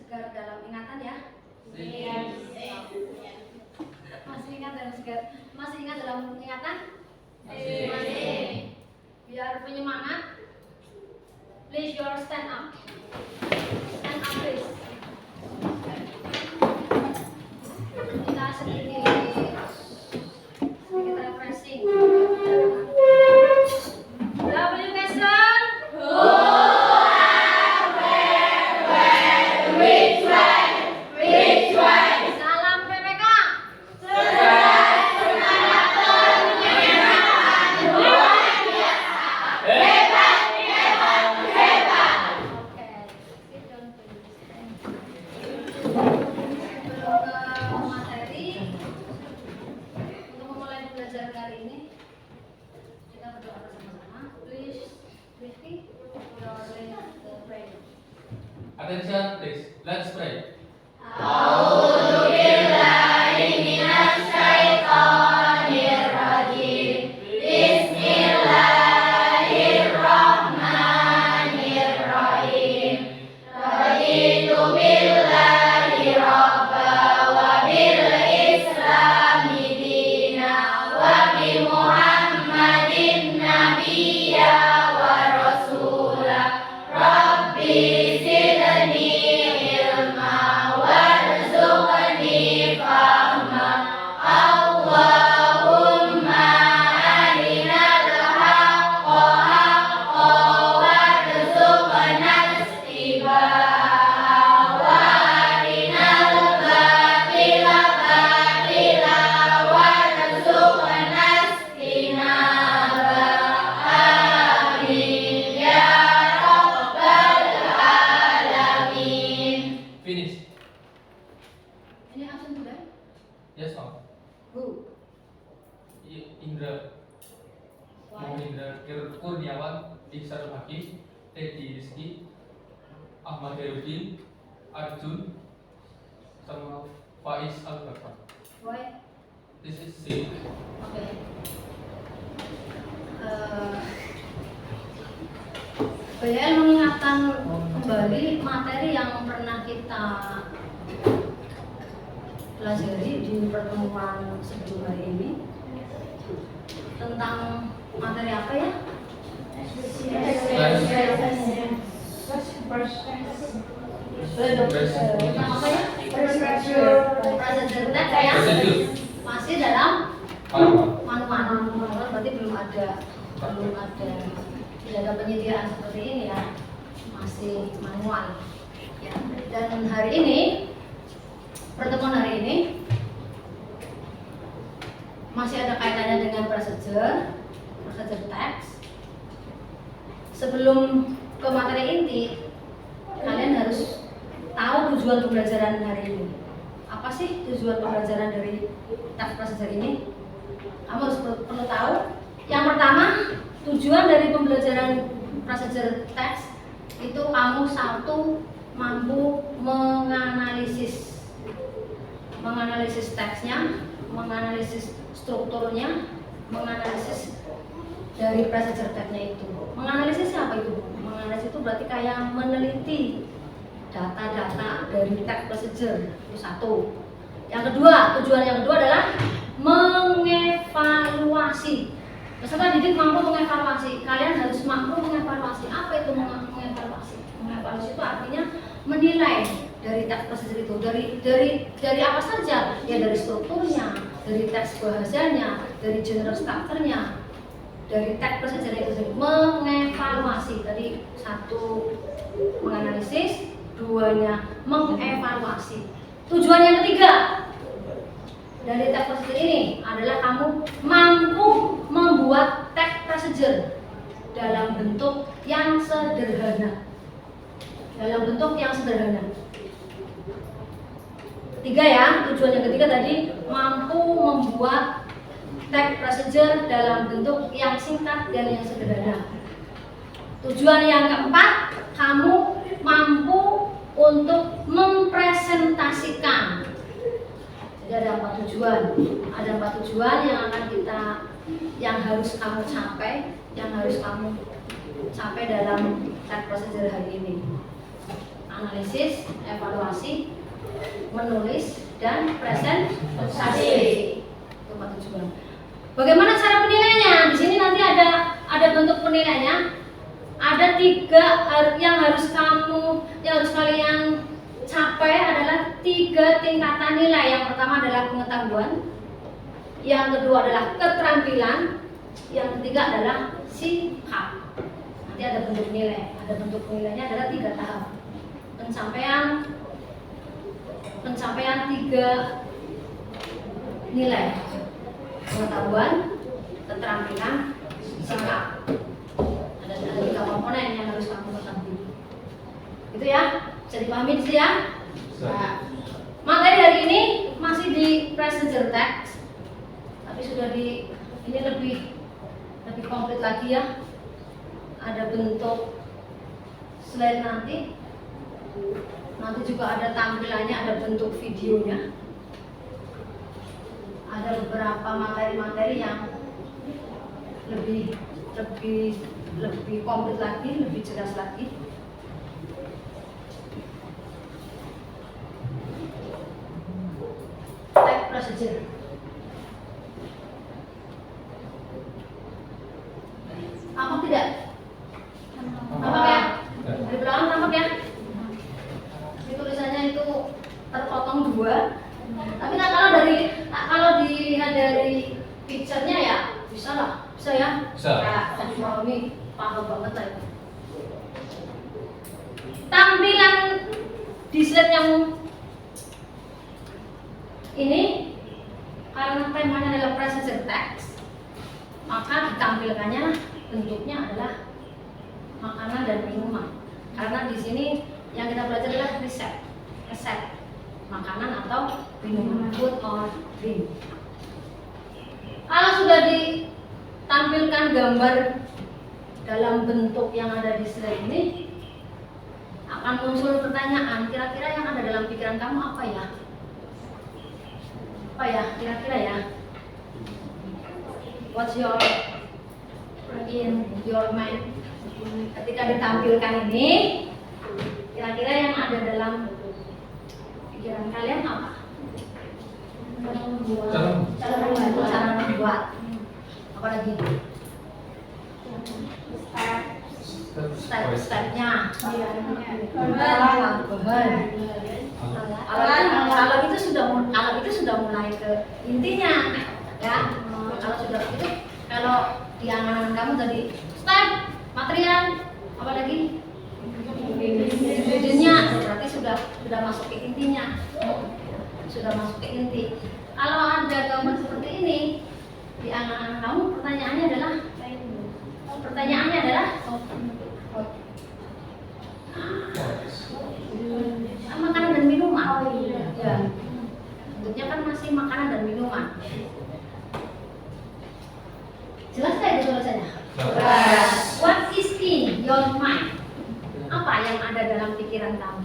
segar dalam ingatan ya? Iya. Masih ingat dalam segar? Masih ingat dalam ingatan? Masih. Biar penyemangat, please your stand up. Stand up please. Kita sedikit refreshing. W question. Salam PPK. Materi untuk memulai pembelajaran kali ini kita berdoa bersama-sama. Please, Rifki, your prayer. Attention please. Let's pray. Finish. Ini absen sudah? Yes, Ma'am. Who? Indra. Muhammad Indra Kurniawan, Iksanul Hakim, Teddy Rizky, Ahmad Herudin, Arjun, sama Faiz Al-Bakar. Why? This is C. Oke. BL mengingatkan kembali materi yang pernah kita pelajari di pertemuan sebelum hari ini tentang materi apa ya? Tentang apa ya? Procedure text ya? Masih dalam manual, berarti belum ada tidak ada penyediaan seperti ini ya, masih manual ya. Dan hari ini, pertemuan hari ini masih ada kaitannya dengan procedure text. Sebelum ke materi inti, kalian harus tahu tujuan pembelajaran hari ini. Apa sih tujuan pembelajaran dari text procedure ini? Kamu harus perlu tahu. Yang pertama, tujuan dari pembelajaran procedure text itu kamu satu mampu menganalisis teksnya, menganalisis strukturnya, menganalisis dari procedure text-nya itu. Menganalisis apa itu? Menganalisis itu berarti kayak meneliti data-data dari text procedure, itu satu. Yang kedua, tujuan yang kedua adalah mengevaluasi. Peserta didik mampu mengevaluasi. Kalian harus mampu mengevaluasi. Apa itu mengevaluasi? Mengevaluasi itu artinya menilai dari teks procedure itu. Dari apa saja? Ya dari strukturnya, dari teks bahasanya, dari general structure-nya, dari teks procedure itu sendiri. Mengevaluasi. Tadi satu menganalisis, duanya mengevaluasi. Tujuan yang ketiga dari text procedure ini adalah kamu mampu membuat text procedure dalam bentuk yang sederhana. Ketiga ya, tujuan yang ketiga tadi mampu membuat text procedure dalam bentuk yang singkat dan yang sederhana. Tujuan yang keempat, kamu mampu untuk mempresentasikan. Jadi ada empat tujuan yang harus kamu capai dalam text procedure hari ini. analisis, evaluasi, menulis, dan presentasi. Itu 4 tujuan. Bagaimana cara penilaiannya? Di sini nanti ada bentuk penilaiannya. Ada 3 yang harus kalian capai adalah 3 tingkatan nilai. Yang pertama adalah pengetahuan, yang kedua adalah keterampilan, yang ketiga adalah sikap. Nanti ada bentuk nilai. Ada bentuk nilainya adalah 3 tahap. Pencapaian 3 nilai: pengetahuan, keterampilan, sikap. Ada 3 komponen yang harus kamu ketahui. Itu ya, bisa dipahami di sini ya. Nah, materi hari ini masih di passenger text, tapi sudah ini lebih komplit lagi ya. Ada bentuk slide nanti juga ada tampilannya, ada bentuk videonya. Ada beberapa materi-materi yang lebih komplit lagi, lebih jelas lagi. Type procedure. Tampak tidak? Tampak ya? Di belakang tampak ya? Ini tulisannya itu terpotong 2. Tapi kalau dilihat dari picture-nya ya bisa lah, bisa ya? Bisa. Nah, ini paham banget lah itu. Tampilan di slide yang ini karena temanya adalah present text, maka ditampilkannya bentuknya adalah makanan dan minuman. Karena di sini yang kita belajar adalah resep makanan atau minuman, food or drink. Kalau sudah ditampilkan gambar dalam bentuk yang ada di slide ini, akan muncul pertanyaan, kira-kira yang ada dalam pikiran kamu apa ya? Apa ya, kira-kira ya? What's in your mind? Ketika ditampilkan ini, kira-kira yang ada dalam pikiran kalian apa? Cara membuat. Apa lagi? Step-stepnya. Kalau itu sudah mulai ke intinya, ya. Kalau di angan kamu tadi step, material, apa lagi? Videonya berarti sudah masuk ke intinya, sudah masuk ke inti. Kalau ada gambar seperti ini di angan kamu, pertanyaannya adalah makanan dan minuman. Ya, bentuknya kan masih makanan dan minuman. Jelas nggak itu tulisannya? What is in your mind? Apa yang ada dalam pikiran kamu?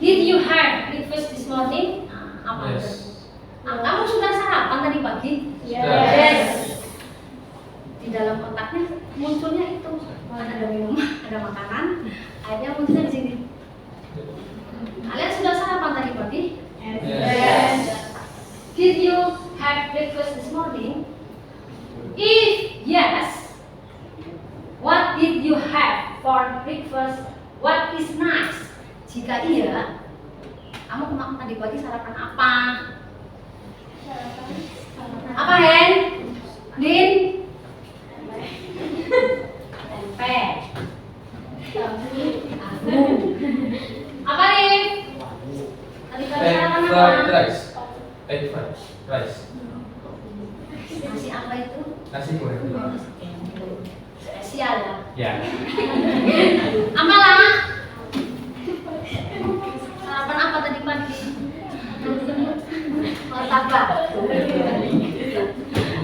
Did you have breakfast this morning? Apa itu? Kamu sudah sarapan tadi pagi? Yes. Di dalam otaknya munculnya itu, ada minuman, ada makanan, akhirnya munculnya di sini. Kalian sudah sarapan tadi pagi? Yes. Did you have breakfast this morning? If yes, what did you have for breakfast? What is nice? Jika iya, kamu tadi pagi sarapan apa? Apa Hen? Din? Tempe. Tahu. Apa Rin? Tadi pagi sarapan apa? Egg fried rice. Nasi apa itu? Nasi goreng. Spesial ya? Ya. Apalah? Sarapan apa tadi pagi? Martabak.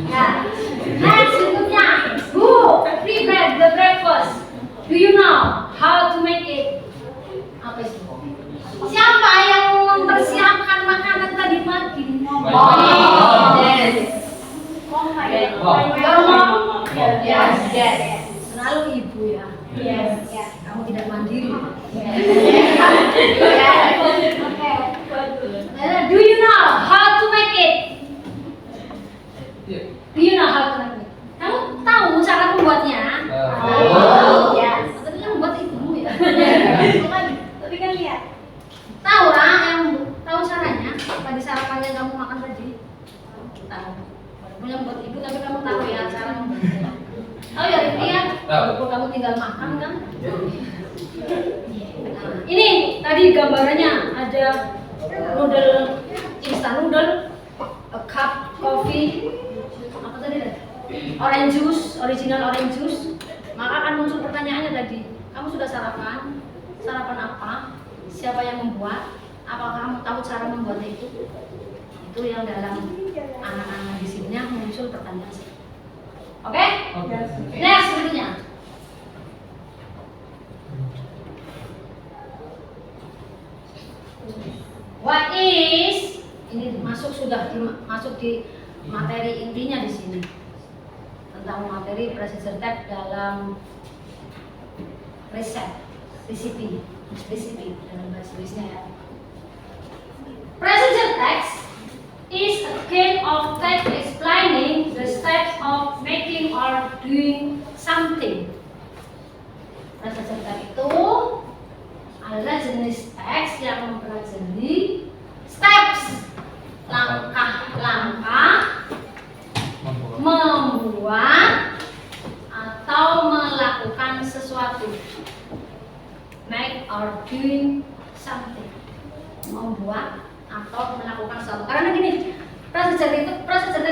Ya. Next berikutnya, who prepared the breakfast? Do you know how to make it? Apa itu? Siapa yang mempersiapkan makanan tadi pagi? Yes. Your mom? Yes. Selalu ibu ya. Ya, kamu tidak mandiri. Do you know how to make it? Iya. Do you know how to make it? Kamu tahu cara membuatnya? Oh. Ya. Tapi kan membuat ibumu ya. Tapi kan lihat. Tahu lah, yang tahu caranya. Tadi sarapan yang kamu makan tadi. Tahu. Punya buat ibu tapi kamu tahu ya cara membuatnya. Oh ya, Rifki ya. Tahu. Kamu tinggal makan kan? Nah, ini tadi gambarannya ada noodle, instant noodle, a cup coffee, apa tadi? Orange juice, original orange juice. Maka akan muncul pertanyaannya tadi. Kamu sudah sarapan? Sarapan apa? Siapa yang membuat? Apakah kamu tahu cara membuatnya itu? Itu yang dalam anak-anak di sini muncul pertanyaan. Oke? Next berikutnya. What is? Ini masuk di materi intinya di sini tentang materi procedure text dalam recipe dalam bahasa Inggrisnya ya. Procedure text is a kind of text explaining the steps of making or doing something. Procedure text itu adalah jenis teks yang mempelajari steps, langkah-langkah membuat atau melakukan sesuatu. Make or doing something. Membuat atau melakukan sesuatu. Karena gini, procedure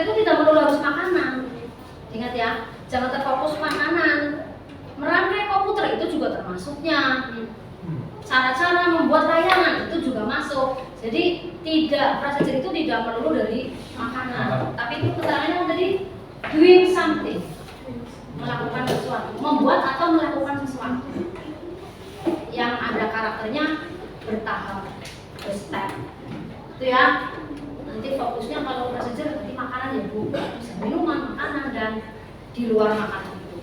itu tidak perlu harus makanan. Ingat ya, jangan terfokus makanan. Merangkai komputer itu juga termasuknya. Cara-cara membuat layangan itu juga masuk. Jadi procedure itu tidak melulu dari makanan. Tapi itu keterangannya tadi doing something, melakukan sesuatu, membuat atau melakukan sesuatu yang ada karakternya bertahap, berstep. Itu ya. Nanti fokusnya kalau procedure nanti makanan ya Bu, bisa minuman, makanan dan di luar makanan itu.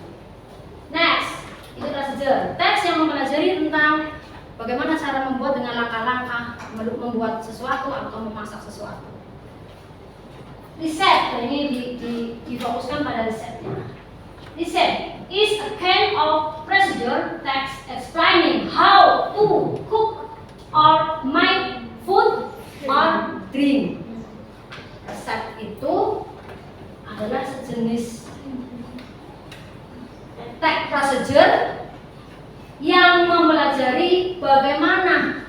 Next, itu procedure. Teks yang mempelajari tentang bagaimana cara membuat dengan langkah-langkah membuat sesuatu atau memasak sesuatu. Riset, ini difokuskan pada risetnya. Riset is a kind of procedure text explaining how to cook or make food or drink. Riset itu adalah sejenis text procedure yang mempelajari bagaimana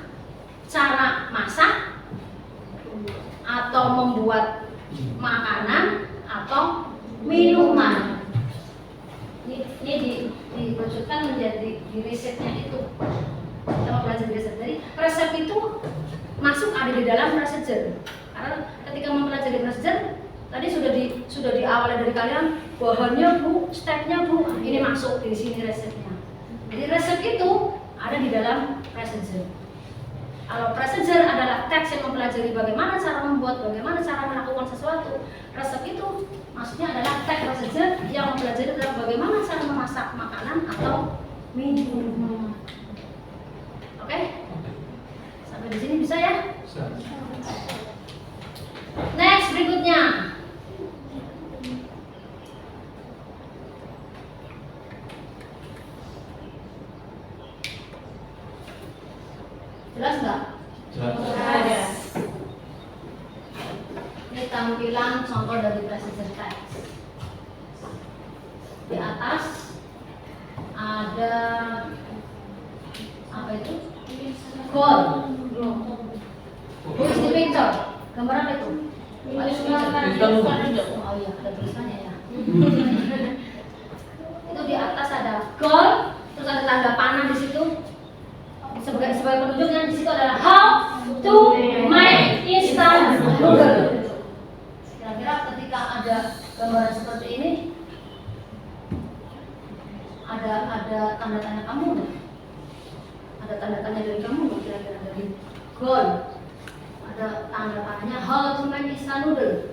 cara masak atau membuat makanan atau minuman. Ini diwujudkan menjadi di risetnya itu. Kita mempelajari riset. Jadi resep itu masuk ada di dalam procedure. Karena ketika mempelajari procedure tadi sudah diawali dari kalian bahannya Bu, stepnya Bu, ini masuk di sini resepnya. Jadi resep itu ada di dalam procedure. Kalau procedure adalah teks yang mempelajari bagaimana cara membuat, bagaimana cara melakukan sesuatu. Resep itu maksudnya adalah teks procedure yang mempelajari tentang bagaimana cara memasak makanan atau minuman. Oke? Sampai di sini bisa ya? Next berikutnya. Jelas nggak? Jelas. Ini tampilan contoh dari procedure text. Di atas ada apa itu? Goal. Who is the picture? Gambar apa itu? Oh iya, ada tulisannya ya. Itu di atas ada goal, terus ada tanda panah di situ. Sebagai penunjuknya di situ adalah how to make instant noodle. Kira-kira ketika ada gambaran seperti ini, ada tanda-tanya kamu nggak? Ada tanda-tanya dari kamu nggak? Kira-kira dari goal ada tanda-tanyanya how to make instant noodle.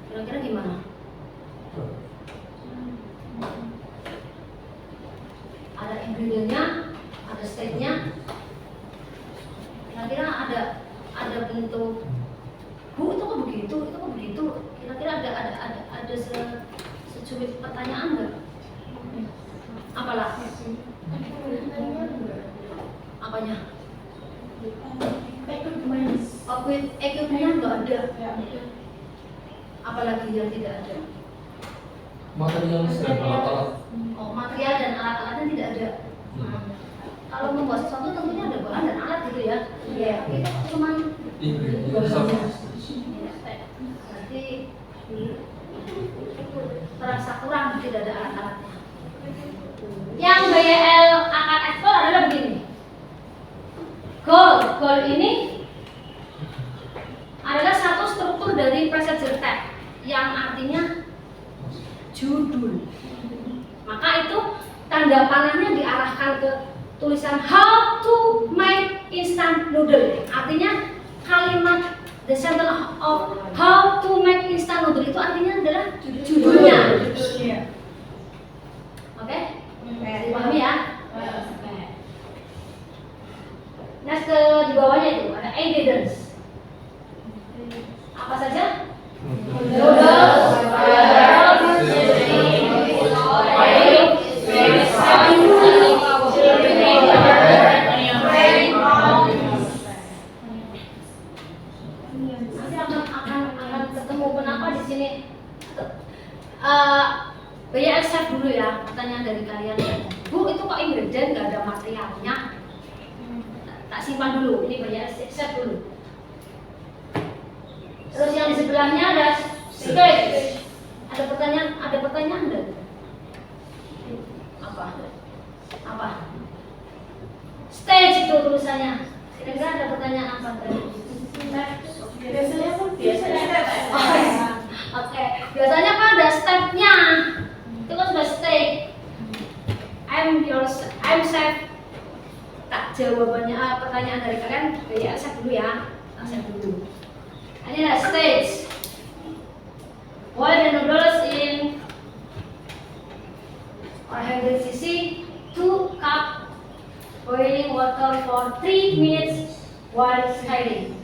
Kira-kira gimana? ingredientnya, ada state-nya. Kira-kira ada bentuk Bu itu kok begitu, itu kok begitu. Kira-kira ada secubit pertanyaan nggak? Apalah? Apanya? Equipment-nya nggak ada. Apalagi yang tidak ada? Material dan alat-alat. Oh, material dan alat-alatnya tidak ada. Kalau membuat sesuatu tentunya ada bahan dan alat gitu ya. Iya. Itu cuma berarti terasa kurang, tidak ada alat-alatnya. Yang BYL akan ekspor adalah begini. Goal ini adalah satu struktur dari procedure tag yang artinya judul. Maka itu tanda panahnya diarahkan ke tulisan how to make instant noodle. Artinya kalimat the sentence of how to make instant noodle itu artinya adalah judulnya. Oke? Dipahami ya? Next di bawahnya itu ada ingredients. Apa saja? Noodles, akan ketemu kenapa di sini. BYL set dulu ya, pertanyaan dari kalian. Bu, itu kok ingredient nggak ada materialnya? Tak simpan dulu, ini BYL set dulu. Terus yang di sebelahnya ada stage. Ada pertanyaan enggak? Apa? Stage itu tulisannya. Kira-kira ada pertanyaan apa tadi? Oke. Biasanya kan ada stepnya. Itu kan sudah stage. I'm safe. Tak jawabannya pertanyaan dari kalian, ya set dulu ya. Set dulu. Ini ada stage. Boil the noodles in 100 cc 2 cup boiling water for 3 minutes while stirring.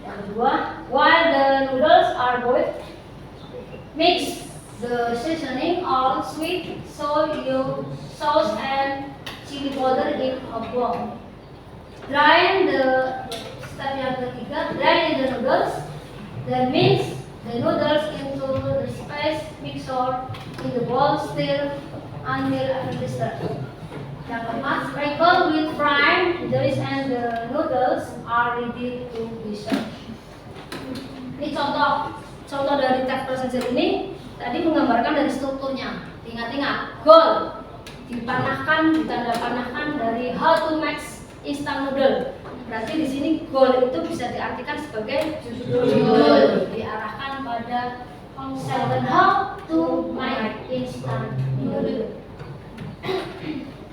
Yang kedua, while the noodles are boiled, mix the seasoning of sweet, soy sauce and chili powder in a bowl. Drain the step yang ketiga, drain the noodles, then mix the noodles into the spice mixture in the bowl, stir until undisturbed. Yang keempat, sprinkle with brine the rice and the noodles are ready to be served. Ini contoh dari teks procedure ini tadi menggambarkan dari strukturnya. Ingat-ingat, goal dipanahkan, ditanda panahkan dari how to make instant noodle. Berarti di sini goal itu bisa diartikan sebagai judul, diarahkan pada sentence how to make instant noodle.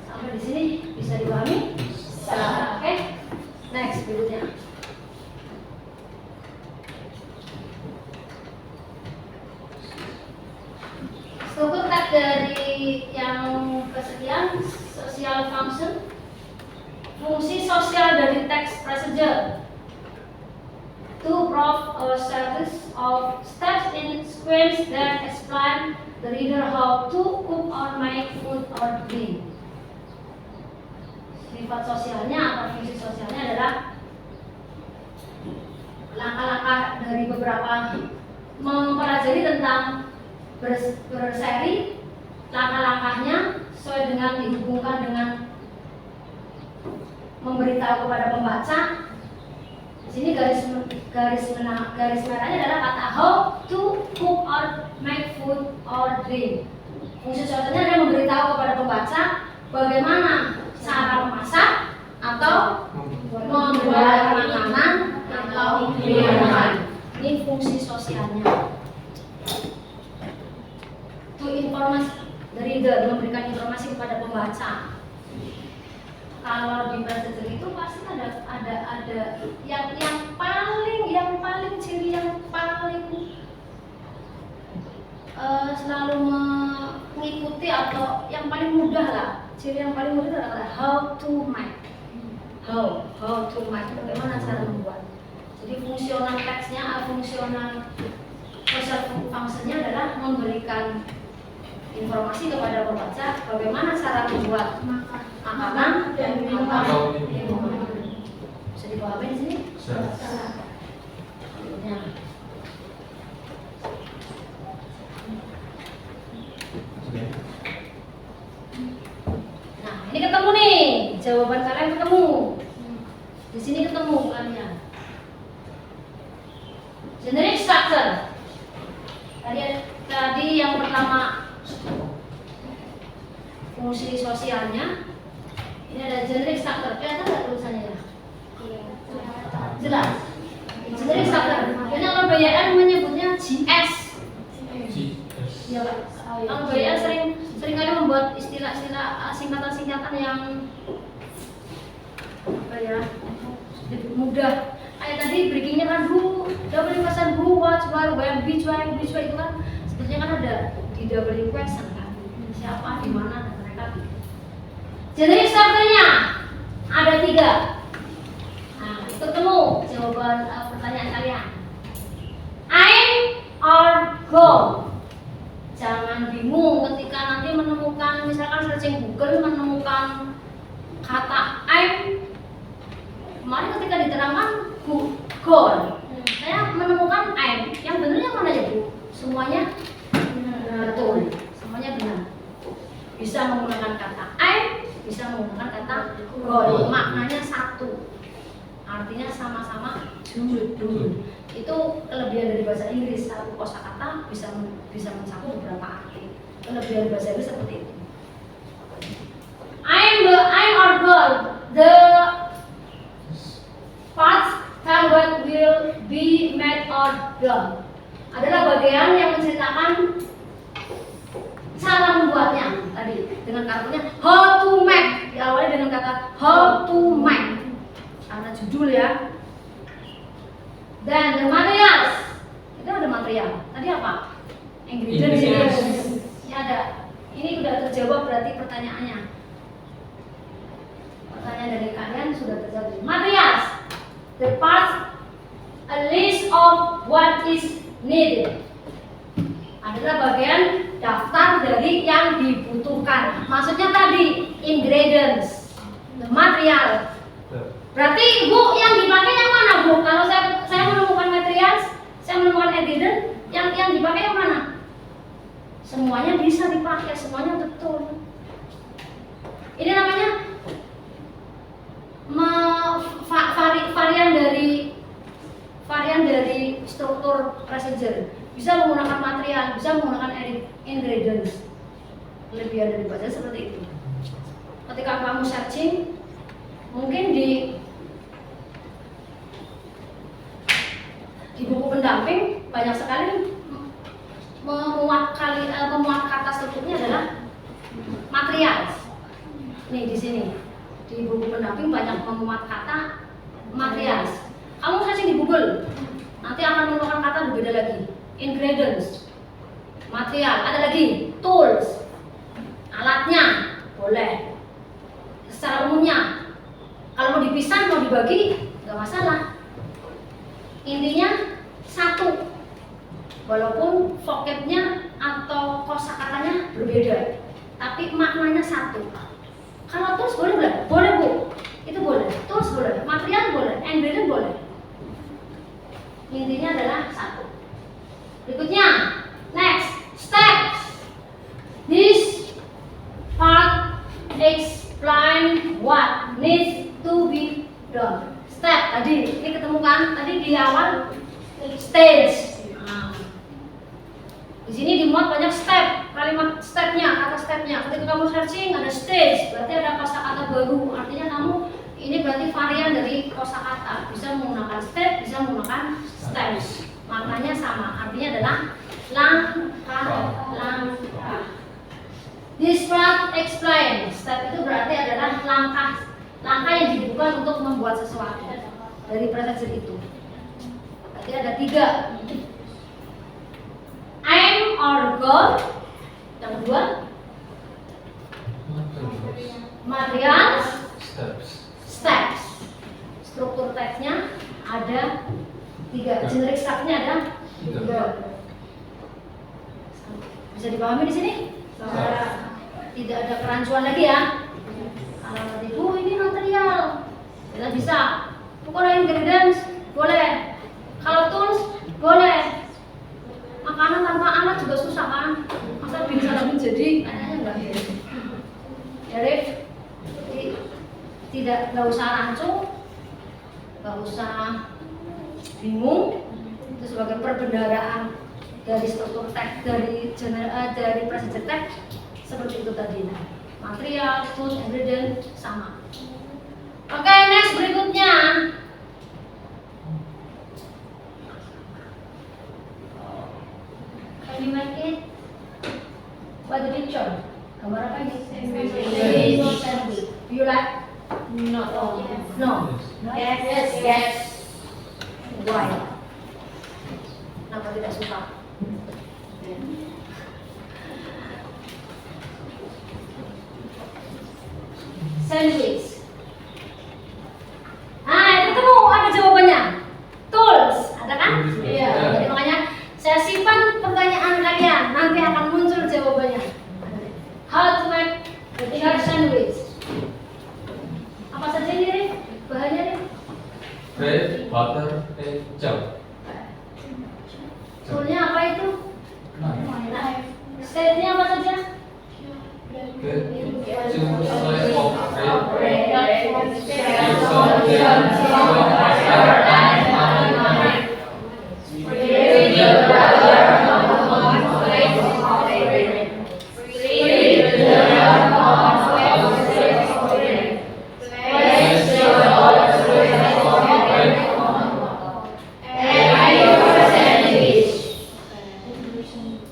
Sampai di sini bisa dipahami? Oke. Next berikutnya. Struktur teks dari yang kesekian, social function. Fungsi sosial dari teks procedure. To prove a series of steps in sequence that explain the reader how to cook or make food or drink. Sifat sosialnya atau fungsi sosialnya adalah langkah-langkah dari beberapa mempelajari tentang berseri, langkah-langkahnya sesuai dengan dihubungkan dengan memberitahu kepada pembaca. Di sini garis merahnya adalah kata how to cook or make food or drink. Fungsi sosialnya adalah memberitahu kepada pembaca bagaimana cara memasak atau membuat makanan atau minuman. Ini fungsi sosialnya. To informasi the reader, memberikan informasi kepada pembaca. Kalau di procedure itu pasti ada yang paling ciri yang paling selalu mengikuti atau yang paling mudah lah. Ciri yang paling mudah adalah how to make. How to make. Bagaimana cara membuat. Jadi fungsional teksnya, fungsional fungsinya adalah memberikan informasi kepada pembaca bagaimana cara membuat makanan dan minuman. Bisa dipahami di sini? Bisa. Ya. Nah, ini ketemu nih, jawaban kalian ketemu. Di sini ketemu kalian. Generic structure. Tadi yang pertama fungsi sosialnya. Ini ada generic structure. Kelihatan nggak tulisannya ya? Jelas. Generic structure. Ini kalau BYN menyebutnya GS. Ya, Pak. Kalau BYN sering kali membuat istilah-istilah singkatan-singkatan yang apa ya, mudah. Kayak tadi breakingnya kan who, W question who, what, where, when, which way itu kan sebetulnya kan ada di W question kan, siapa, di mana, dan mereka. Generic structure-nya ada 3. Nah, ketemu jawaban pertanyaan kalian. I'm or go. Jangan bingung ketika nanti menemukan, misalkan searching Google menemukan kata I'm. Kemarin ketika diterangkan goal, saya menemukan I'm. Yang benar yang mana ya Bu? Semuanya betul, semuanya benar. Bisa menggunakan kata I'm, bisa menggunakan kata goal. Maknanya satu, artinya sama-sama judul. Itu kelebihan dari bahasa Inggris. Satu kosakata bisa mencakup beberapa arti. Kelebihan bahasa Inggris seperti itu. I'm or goal. The parts can what will be made or done adalah bagian yang menceritakan cara membuatnya tadi dengan katanya how to make, diawali dengan kata how to make karena judul ya. Dan the materials, itu ada material tadi apa? Ingredients. Ya ada. Ini sudah terjawab berarti pertanyaannya. Pertanyaan dari kalian sudah terjawab. Materials, the parts, a list of what is needed adalah bagian daftar dari yang dibutuhkan. Maksudnya tadi ingredients, the material. Berarti Bu yang dipakai yang mana Bu? Kalau saya menemukan materials, saya menemukan ingredient, yang dipakai yang mana? Semuanya bisa dipakai, semuanya betul. Ini namanya varian dari struktur procedure. Bisa menggunakan material, bisa menggunakan ingredients. Kelebihan dari bahasa seperti itu. Ketika kamu searching, mungkin di buku pendamping banyak sekali memuat kata strukturnya adalah material. Nih di sini di buku pendamping banyak memuat kata material. Kamu searching di Google, nanti akan menemukan kata berbeda lagi. Ingredients, material, ada lagi tools, alatnya, boleh. Secara umumnya, kalau mau dipisah, mau dibagi, nggak masalah. Intinya satu, walaupun vocabnya atau kosakatanya berbeda, tapi maknanya satu. Kalau tools boleh nggak? Boleh Bu, itu boleh. Tools boleh, material boleh, ingredient boleh. Intinya adalah satu. Berikutnya, next steps. This part explain what needs to be done. Step tadi, ini ketemu kan? Tadi di awal stage. Nah, di sini dimuat banyak step, kalimat stepnya, kata stepnya. Ketika kamu searching ada stage, berarti ada kosakata baru. Artinya kamu ini berarti varian dari kosakata. Bisa menggunakan step, bisa menggunakan steps. Maknanya sama, artinya adalah langkah. This part explain. Step itu berarti adalah langkah yang dibutuhkan untuk membuat sesuatu dari procedure itu. Berarti ada 3. Aim or goal. Yang kedua Materials, Steps. struktur teksnya ada 3, generic structure-nya ada 3. Bisa dipahami di sini? Tidak ada kerancuan lagi ya. Kalau nanti, ini material, kita bisa. Pokoknya ingredients boleh. Kalau tools boleh. Makanan tanpa alat juga susah kan? Masa bisa jadi? Kayaknya enggak. Jadi nggak usah rancu, nggak usah bingung. Itu sebagai perbendaharaan dari struktur teks, dari procedure teks seperti itu tadi. Material, tools, ingredient sama. Oke, next berikutnya. Can you make it? What the picture? Gambar apa ini? Sandwich. You like? No. No. Yes. Why? Kenapa tidak suka? Sandwich. Itu ketemu ada jawabannya. Tools, ada kan? Iya. Jadi makanya saya simpan pertanyaan kalian, nanti akan muncul jawabannya. How to make a sandwich? Apa saja ini, Rin? Bahannya, Rin? Bread, butter, and jam. Toolnya apa itu? Nah, Stepnya apa saja? good. Two slices of bread.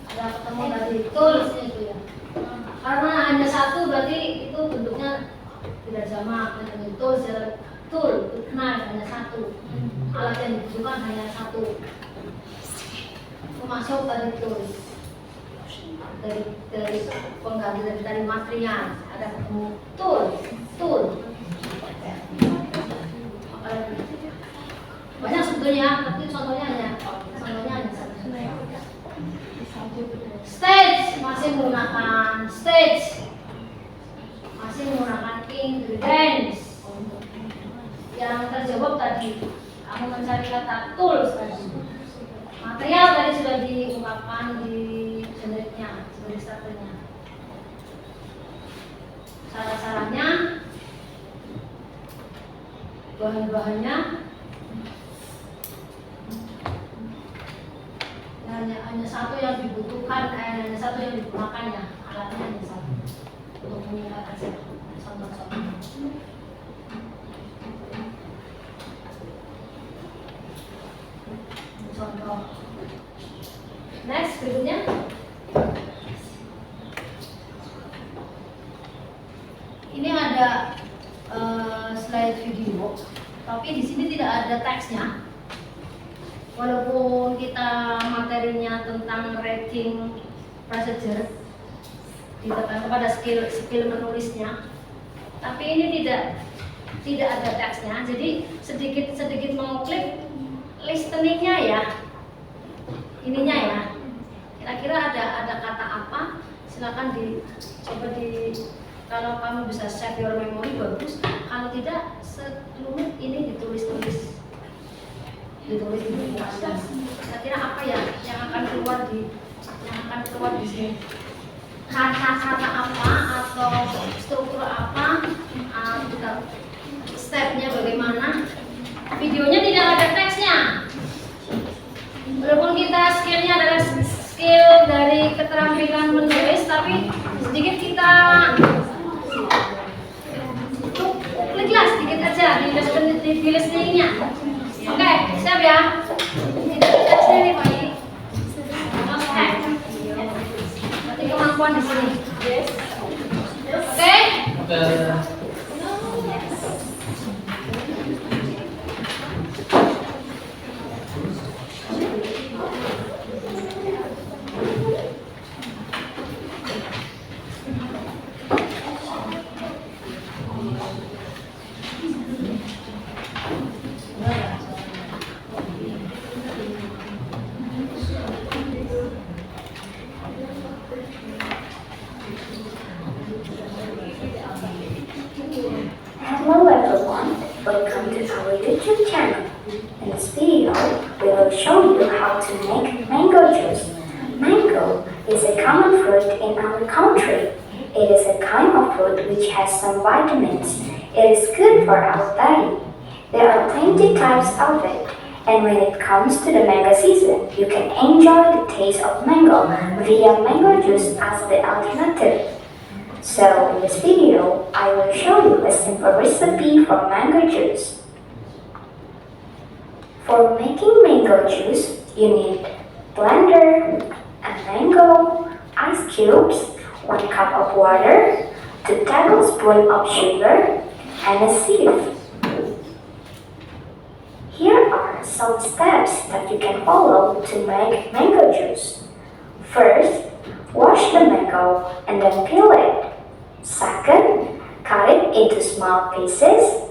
Ada ketemu tadi toolsnya itu ya. Karena hanya satu berarti itu bentuknya tidak jamak. Tool, knife hanya satu. Alat yang dibutuhkan hanya satu. Termasuk tadi tool. Dari pengganti dari material ada ketemu tool. Banyak sebetulnya, tapi contohnya hanya satu. Stage masih menggunakan ingredients. Yang terjawab tadi, kamu mencari kata tools tadi. Material tadi sudah diungkapkan di generiknya, sebagai starternya. Syarat-syaratnya, bahan-bahannya, hanya satu yang dibutuhkan, hanya satu yang digunakan ya, alatnya hanya satu untuk mengikat aja. Contoh-contoh. Contoh. Next berikutnya. Ini ada slide video, tapi di sini tidak ada teksnya. Walaupun kita materinya tentang writing procedure ditekan kepada skill menulisnya, tapi ini tidak ada teksnya. Jadi sedikit mengklik listeningnya ya, ininya ya. Kira-kira ada kata apa? Silakan coba kalau kamu bisa save your memory bagus. Kalau tidak, selumit ini ditulis di buku. Kira-kira apa ya yang akan keluar di sini? Kata-kata apa atau struktur apa? Stepnya bagaimana? Videonya tidak ada teksnya. Walaupun kita skillnya adalah skill dari keterampilan menulis, tapi sedikit kita kliklah sedikit aja di listeningnya. Oke, siap ya? Tidak ada teksnya nih Pak. Oke. Berarti kemampuan di sini. Oke? video, we will show you how to make mango juice. Mango is a common fruit in our country. It is a kind of fruit which has some vitamins. It is good for our body. There are plenty types of it, and when it comes to the mango season, you can enjoy the taste of mango via mango juice as the alternative. So in this video, I will show you a simple recipe for mango juice. For making mango juice, you need blender, a mango, ice cubes, 1 cup of water, 2 tablespoons of sugar, and a sieve. Here are some steps that you can follow to make mango juice. First, wash the mango and then peel it. Second, cut it into small pieces.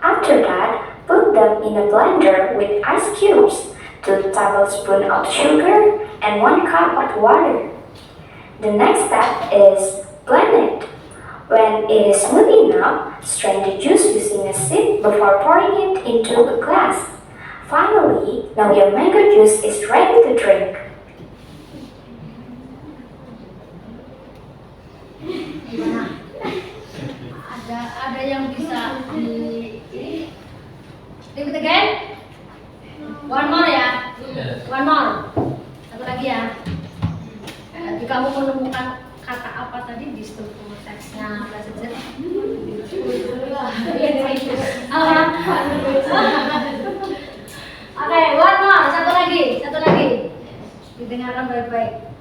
After that, put them in a blender with ice cubes, 2 tablespoons of sugar, and 1 cup of water. The next step is blend it. When it is smooth enough, strain the juice using a sieve before pouring it into a glass. Finally, now your mango juice is ready to drink. Gimana? Ada yang bisa repeat again? One more ya? Yes. One more. Satu lagi ya. Jika kamu menemukan kata apa tadi di struktur teksnya present. Oke, one more. Satu lagi. Didengarkan baik-baik.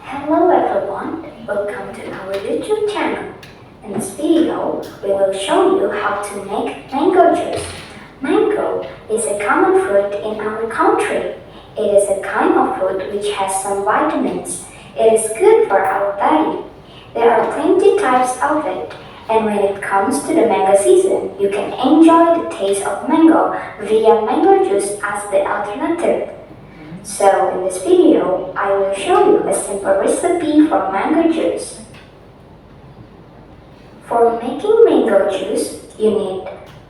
Hello everyone, welcome to our YouTube channel. In this video, we will show you how to make mango juice. Mango is a common fruit in our country. It is a kind of fruit which has some vitamins. It is good for our body. There are plenty types of it, and when it comes to the mango season, you can enjoy the taste of mango via mango juice as the alternative. So in this video, I will show you a simple recipe for mango juice. For making mango juice, you need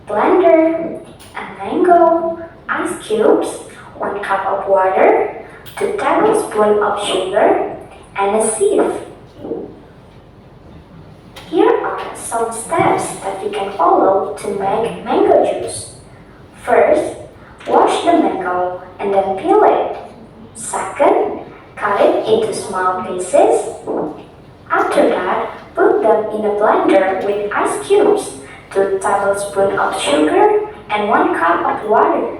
blender, a mango, ice cubes, 1 cup of water, 2 tablespoons of sugar, and a sieve. Here are some steps that you can follow to make mango juice. First, wash the mango and then peel it. Second, cut it into small pieces. After that, put them in a blender with ice cubes, 2 tablespoons of sugar, and 1 cup of water.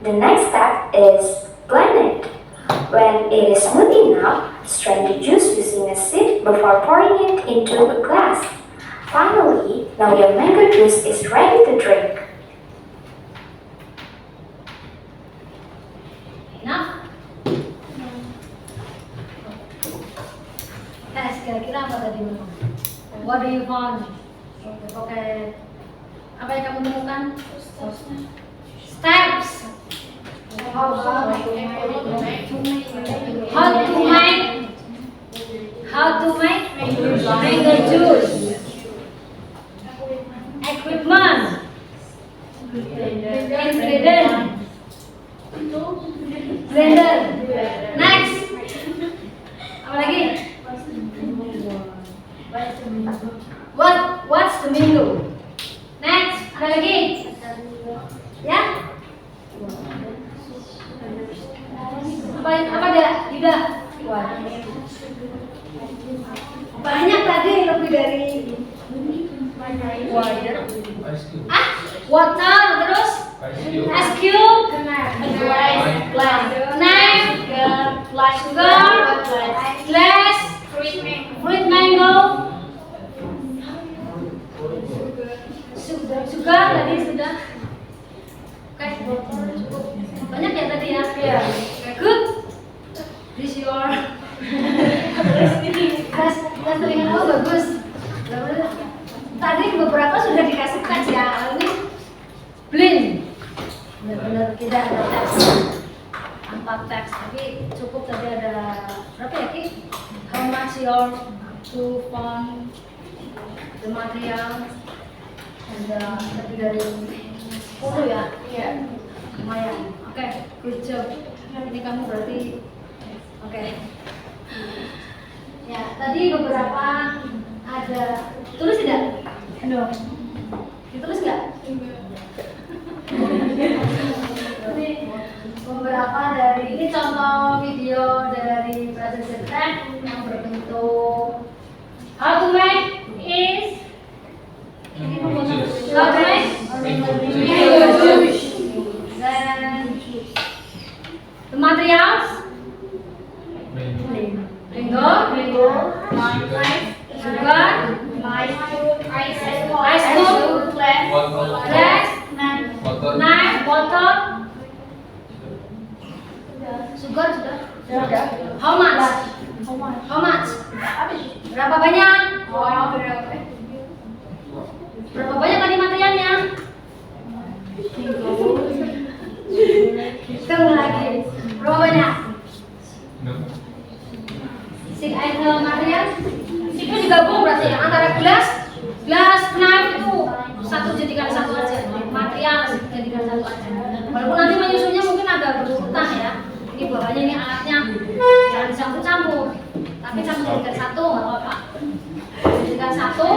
The next step is blend it. When it is smooth enough, strain the juice using a sieve before pouring it into a glass. Finally, now your mango juice is ready to drink. Enough? Tes, kira-kira apa tadi? What do you find? Oke. Apa yang kamu temukan? Steps. How to make mango juice. Equipment. Ingredient. Blender. Next. Apa lagi? What's the mango? Next. Ada lagi? Ya? Apa ada? Tidak. Banyak tadi, lebih dari water. Water, terus ice cube, knife, sugar, glass, fruit mango, sugar tadi sudah. Oke, banyak ya tadi ya. Good. This your kelas telinga kamu bagus. Tadi beberapa sudah dikasih teks ya, ini blind. Benar-benar tidak ada teks, tanpa teks. Tapi cukup tadi ada berapa ya Ki? How much your to fund the material? Ada lebih dari 10 ya? Iya. Lumayan. Oke, good job. Ini kamu berarti oke. Ya, tadi beberapa ada tulis tidak? No. Ditulis nggak? Ini beberapa dari ini contoh video dari present tense yang berbentuk how to make is how to make then the materials mango, sugar, ice cream, glass, knife, bottle, sugar sudah. How much? How much? Berapa banyak? Berapa banyak tadi materialnya? Hitung lagi. Berapa banyak? Six item material. Itu digabung berarti ya antara gelas, knife itu satu jadikan satu aja. Material jadikan satu aja. Walaupun nanti menyusunnya mungkin agak berurutan ya. Ini bahannya ini alatnya jangan dicampur-campur. Tapi campur jadikan satu nggak apa-apa. Jadikan satu.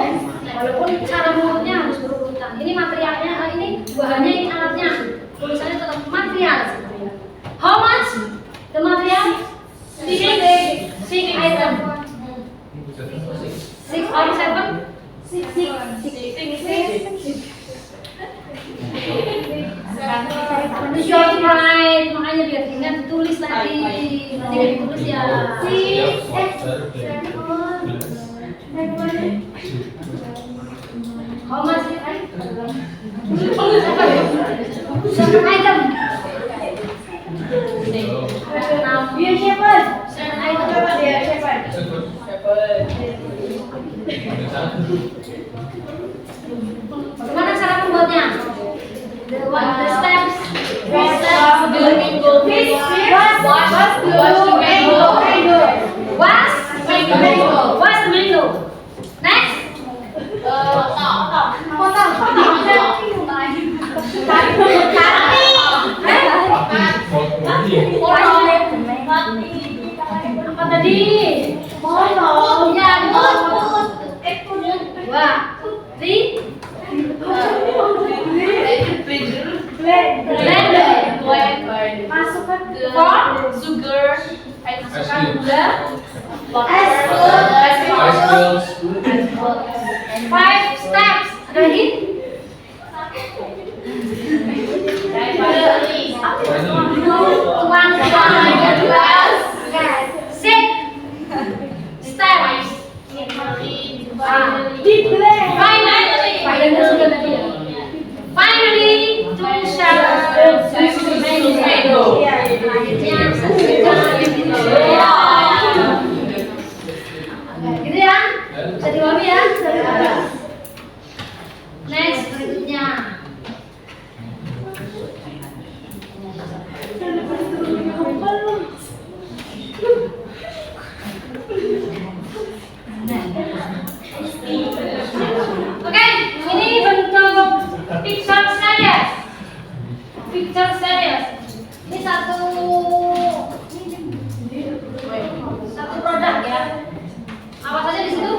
Walaupun cara mengurutnya harus berurutan. Ini materialnya, ini bahannya, ini alatnya. Tulisannya tetap material. How much? The material? Six item. 6 or 7? 6. Short right, makanya biar ingat tulis tadi. Nanti nggak ditulis ya. How much item? 7 item. Biar siapa? 7 item. Biar siapa? Bagaimana cara membuatnya? The steps. Wash the mango. Wash the mango. Next. Potong. Apa tadi? Potong. Ya, potong. 2, 3. Blender. Masukkan Sugar. masukkan gula. Five steps. Ada lagi? Six steps. Finally, to share mango. Akhirnya selesai. Gitu ya? Bisa dipahami ya? Next berikutnya. Oke, ini bentuk picture series. Picture series. Ini satu produk ya. Apa saja di situ?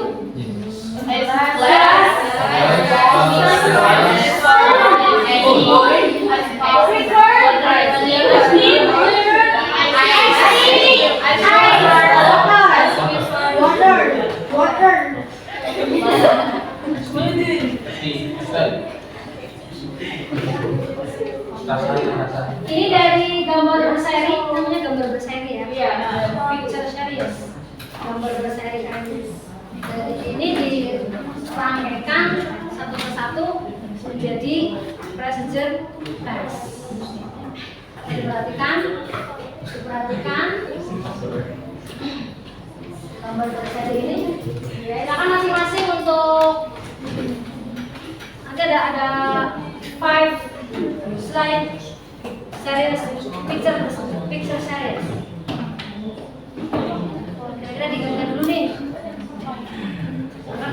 Ini dari gambar berseri, namanya gambar berseri ya. Iya. Picture series. Gambar berseri dari ini dirangkaikan satu persatu menjadi present tense. Diperhatikan gambar berseri ini. Ya, silakan masing-masing untuk Nanti ada 5 slide series picture series. Kira-kira diganti dulu nih.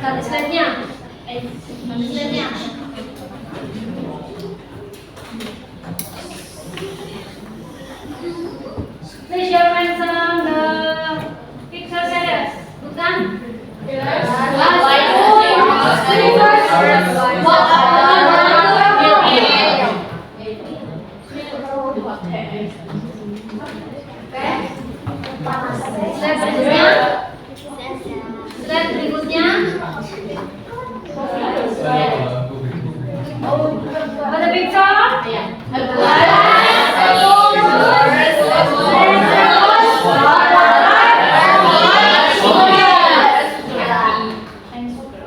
Ganti slide-nya. Ganti slide-nya. Please your mention the picture series. Bukan? Slide berikutnya. Ada picture?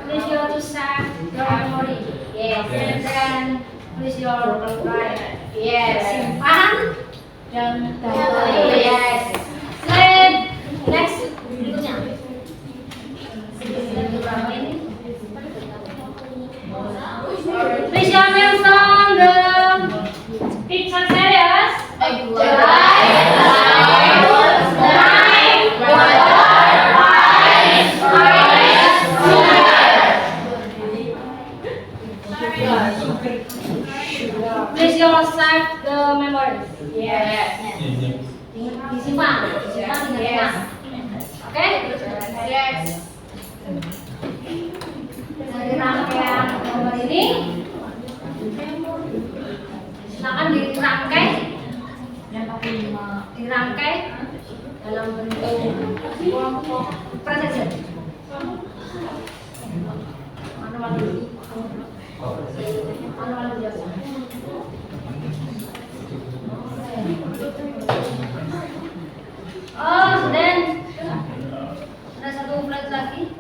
Please you to save your memory. Yes. And then please your right. Yes. Simpan. Yes. Slide next berikutnya. Slide berapa ini? Please your mention the picture series. Please your save the memories. Yes. Disimpan, diingat. Oke? Yes. Dari rangkaian gambar ini, silakan dirangkai dalam bentuk present. Manual dulu. Manual biasa. Oh, dan ada satu slide lagi.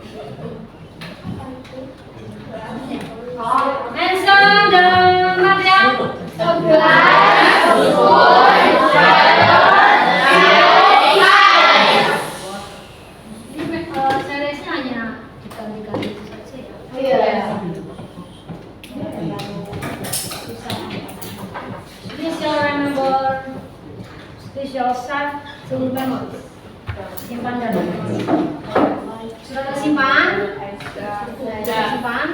Mention the material. Seriesnya hanya diganti-ganti saja ya. Please you remember, please yourself to remember. Simpan dan sudah tersimpan? Sudah tersimpan?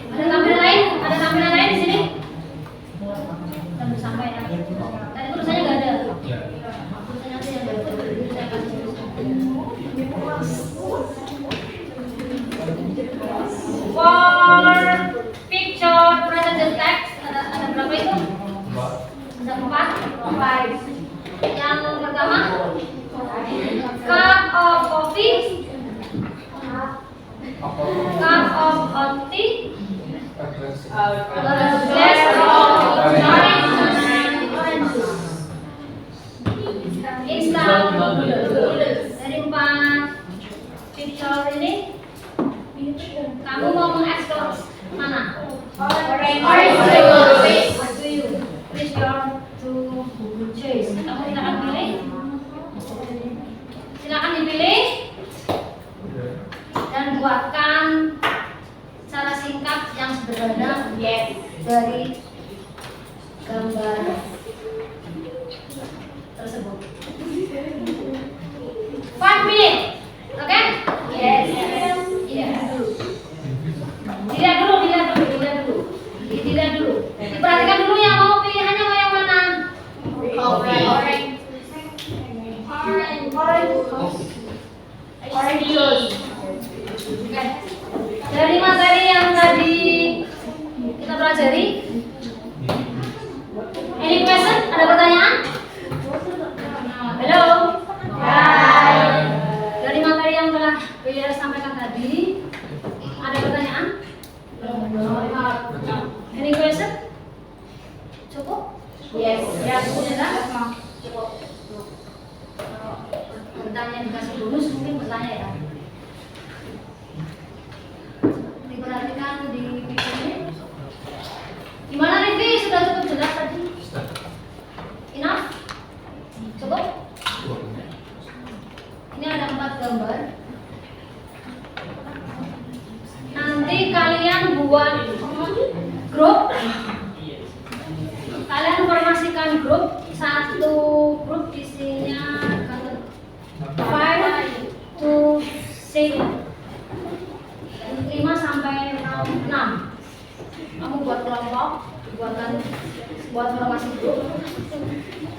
Ada tampilan lain di sini? Sampai sampai ya. Tadi tulisannya nggak ada. Tulisannya aja yang ada. Saya kasih. For picture present text ada berapa itu? Ada 4. Yang pertama, cup of coffee. Cup of tea. Glass of orange juice. Instant noodles. Dari 4 picture ini, kamu mau mengeksplor mana? Orange. What do you? Please your to choose. Kamu silakan pilih. Silakan dipilih dan buatkan cara singkat yang sederhana dari gambar tersebut. 5 minutes, oke? Yes. Dilihat dulu. Diperhatikan dulu yang mau pilihannya mau yang mana? Orange juice. Yes. Ya, sudah. Bertanya dikasih bonus mungkin bertanya ya. Diperhatikan di video ini. Gimana Rivi? Sudah cukup jelas tadi? Enough? Cukup? Ini ada 4 gambar. Nanti kalian buat grup. Kalian formasikan grup. Satu grup isinya 5 to 6, 5 sampai 6. Kamu buat kelompok, buat formasi grup.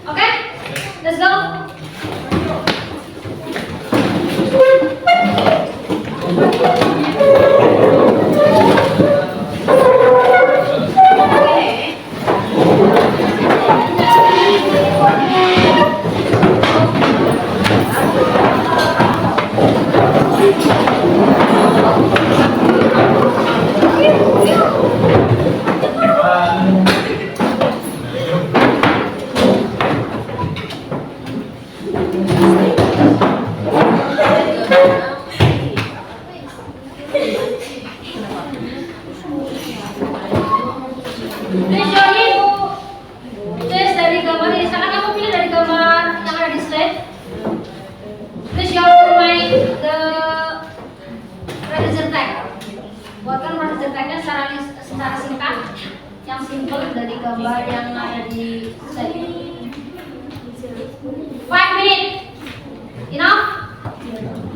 Oke, let's go. Please dari gambar ini, sekarang kamu pilih dari gambar yang ada di slide. Please you have to make the register tag. Buatkan register tagnya secara singkat, yang simple dari gambar yang ada di slide. 5 menit, enough?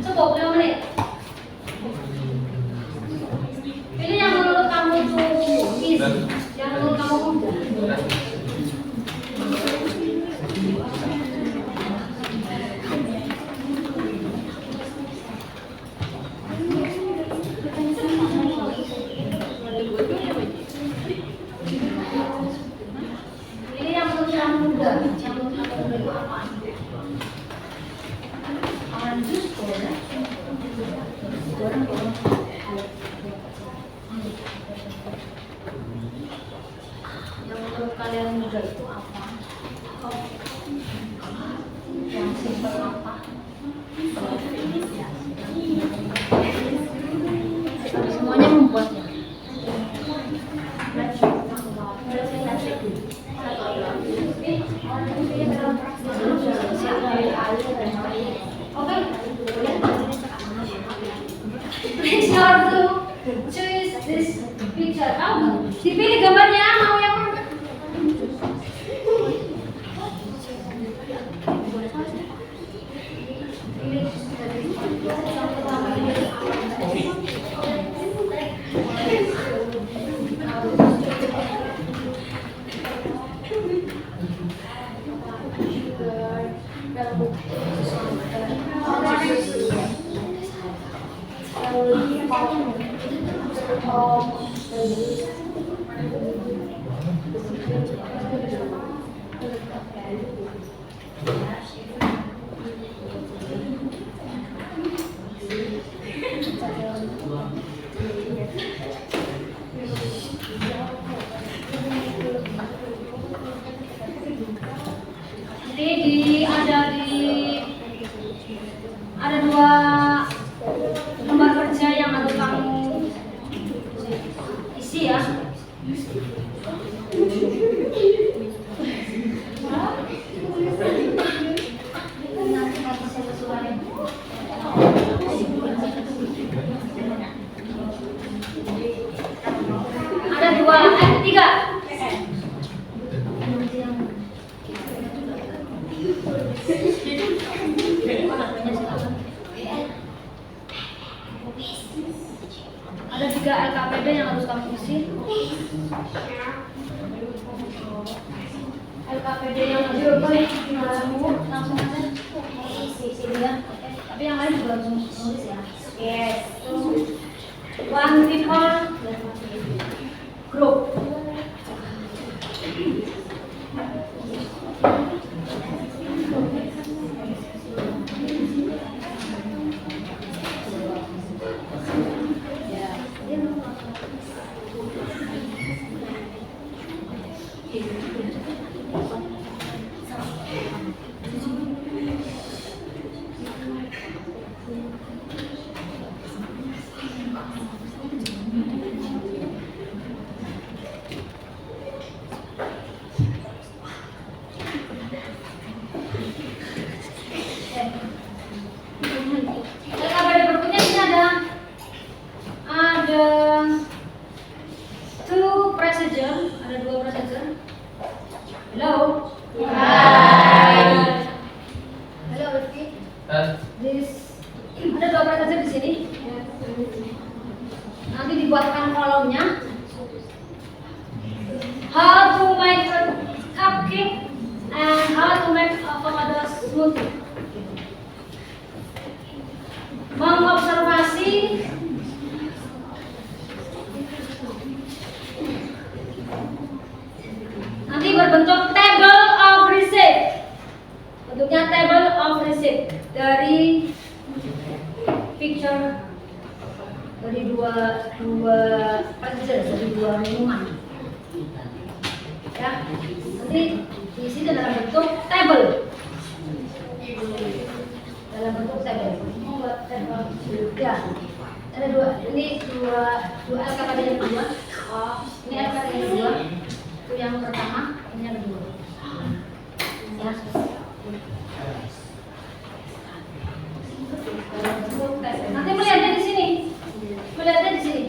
Cukup 5 menit. Pilih yang menurut kamu itu easy, yang menurut kamu mudah. Ini yang menurut kamu mudah, yang menurut kamu mudah itu apa? Orange juice boleh. Yang menurut kalian mudah itu apa? Yang simpel apa? Semuanya membuatnya. Please you have to choose this picture. Kamu dipilih gambarnya, mau yang mana? Jadi ada 2 lembar kerja yang harus kamu isi ya. Ada 3. Ada 3 LKPD yang harus kamu isi. LKPD yang langsung aja isi ya. Tapi yang lain juga harus nulis ya. Yes. 1 people group. Halo Rifki. And Ada dua presenter di sini. Nanti dibuatkan kolomnya. How to make a cupcake and how to make avocado smoothie. Mengobservasi nanti berbentuk table of receipt. Bentuknya table of receipt dari picture dari dua minuman. Ya, nanti diisi dalam bentuk table. Dalam bentuk table. Membuat table. Ya, ada dua LKPD yang kedua. Oh, ini LKPD yang kedua. Itu yang pertama, ini yang kedua. Ya. Nanti melihatnya di sini. Melihatnya di sini.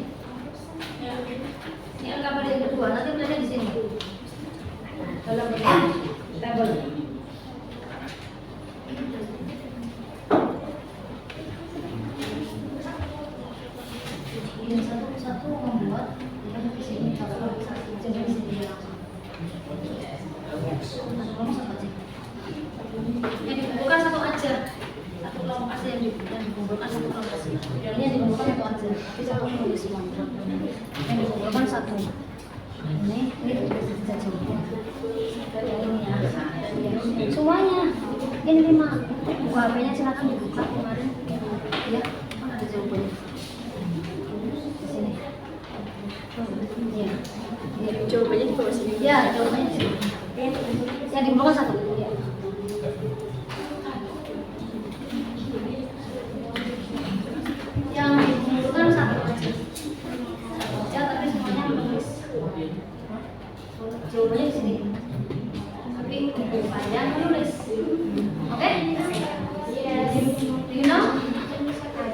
Ini LKPD yang kedua, nanti melihatnya di sini. Dalam bentuk table. Ini satu membuat di sini satu jadi di sini langsung. Yang dikumpulkan satu aja. Satu kelompok aja yang dikumpulkan satu kelompok aja. Ini yang dikumpulkan satu aja. Tapi satu menulis semua. Yang dikumpulkan satu. Ini bisa coba. Dari ini ya. Semuanya. Ini 5. Buka HP-nya silakan dibuka kemarin. Ya, kan ada jawabannya. Di sini. Ya. Jawabannya di bawah sini. Ya, jawabannya di sini. Yang dikumpulkan satu. Ya. Yang dikumpulkan satu aja. Satu aja, tapi semuanya menulis. Jawabannya di sini. Tapi bukannya menulis. Oke? Do you know?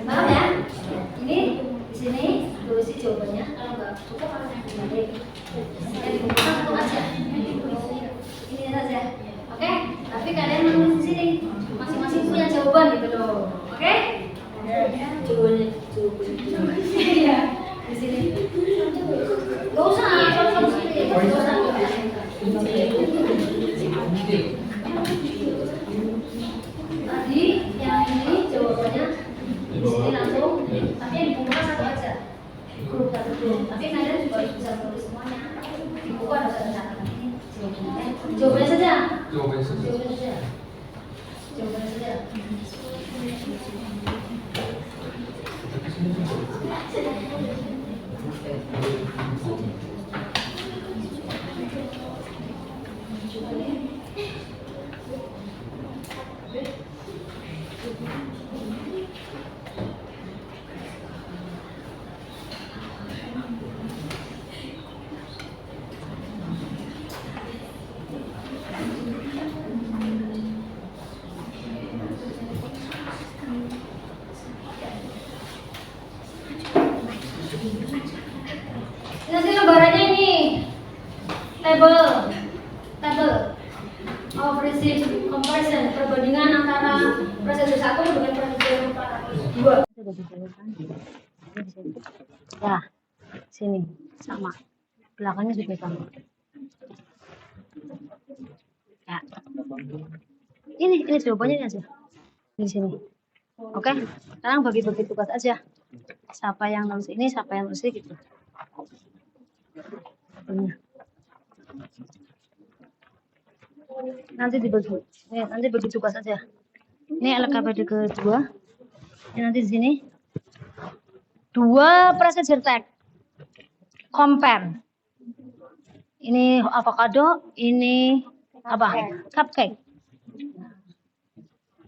Paham ya? Ini di sini tulis jawabannya. Kalau nggak cukup nanti yang dikumpulkan satu aja. Ini saja. Oke? Tapi kalian menulis di sini. Masing-masing punya jawaban gitu loh. Oke? Jawabannya. Iya. Di sini. Gak usah, kalau kamu sendiri. Gak usah. Tadi yang ini jawabannya di sini langsung, tapi yang dikumpulkan satu aja. Grup satu grup. Tapi kalian juga harus bisa menulis semuanya. Di buku ada catatan ini jawabannya. Jawabannya saja. jawabannya saja. Jawabannya saja. Jawabannya saja. Nanti lembarannya ini table of receipt comparison, perbandingan antara presenter 1 dengan presenter 2. Ya, sini sama, belakangnya juga sama. Ya, ini jawabannya ini aja di sini. Oke, sekarang bagi-bagi tugas aja. Siapa yang nulis ini, siapa yang nulis ini gitu. Nanti dibagi, nanti bagi tugas aja. Ini LKPD kedua. Ini nanti di sini 2 procedure tag compare. Ini avocado, ini apa? Cupcake.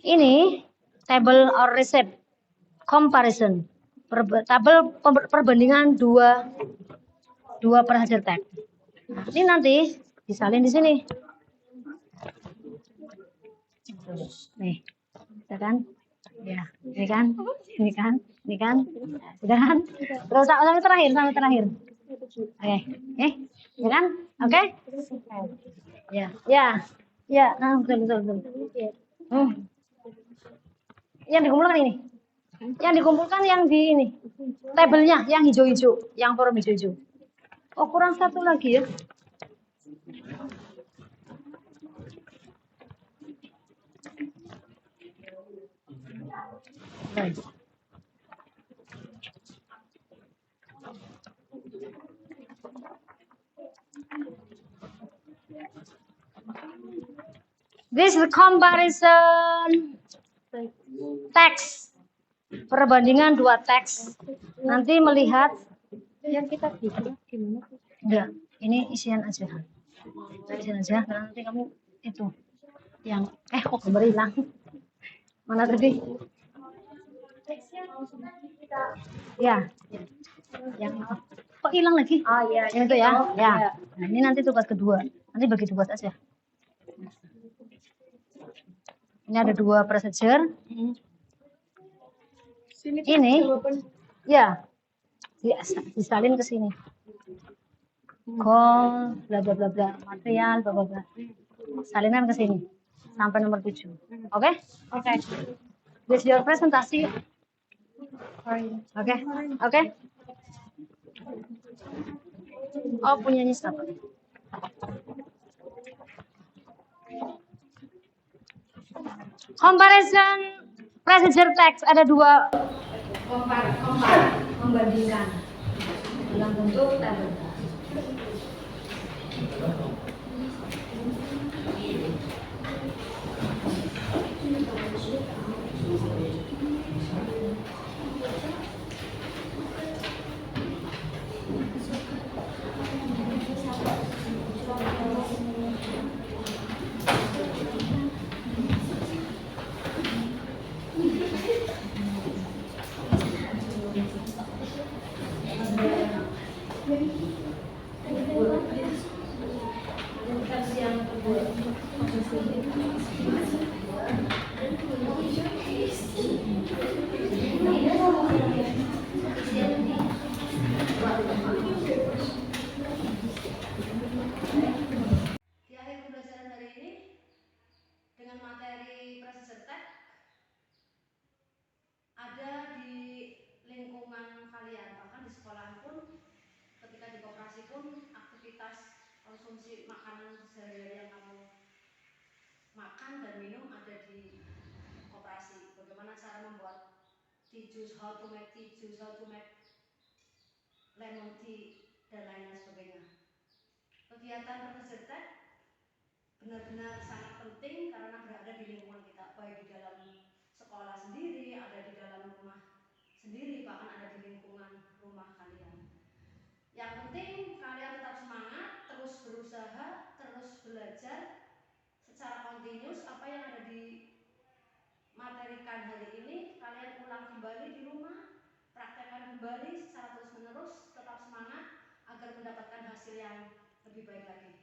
Ini table or receipt comparison. Tabel perbandingan dua procedure tag. Nah, ini nanti disalin di sini. Nih, sudah kan? Ya, ini kan, sudah kan? Terus sampai terakhir. Oke, ya kan? Oke? Ya, Ya, betul betul betul. Hmm. Yang dikumpulkan ini. Yang dikumpulkan yang di ini. Tabelnya yang hijau-hijau, yang forum hijau-hijau. Oh, kurang satu lagi ya. Baik. This is comparison teks. Perbandingan dua teks. Nanti melihat Yang kita bikin gimana? enggak, ini isian aja. Isian aja, karena nanti kamu itu yang kok gambar hilang. Mana tadi? Ya. Yang itu. Kok hilang lagi? Oh iya, Yang itu ya. Ya. Nah, ini nanti tugas kedua. Nanti bagi tugas aja. Ini ada 2 procedure. Ini ya. Disalin ke sini. Goal, bla bla bla bla, material, bla bla bla. Salinan ke sini sampai nomor 7. Oke? Oke. This your presentasi. Oke. Oke. Oh, punyanya siapa? Comparison procedure text ada 2. Membandingkan dalam bentuk tabel. Di akhir pembelajaran hari ini dengan materi procedure text ada di lingkungan kalian, bahkan di sekolah pun, ketika di koperasi pun, aktivitas konsumsi makanan sehari-hari yang kamu makan dan minum ada di koperasi. Bagaimana cara membuat tea juice, how to make tea juice, how to make lemon tea, dan lain sebagainya. Kegiatan procedure text benar-benar sangat penting karena berada di lingkungan kita, baik di dalam sekolah sendiri, ada di dalam rumah sendiri, bahkan ada di lingkungan rumah kalian. Yang penting kalian tetap semangat, terus berusaha, terus belajar secara kontinus. Apa yang ada di materikan hari ini kalian ulang kembali di rumah, praktekkan kembali secara terus menerus, tetap semangat agar mendapatkan hasil yang lebih baik lagi.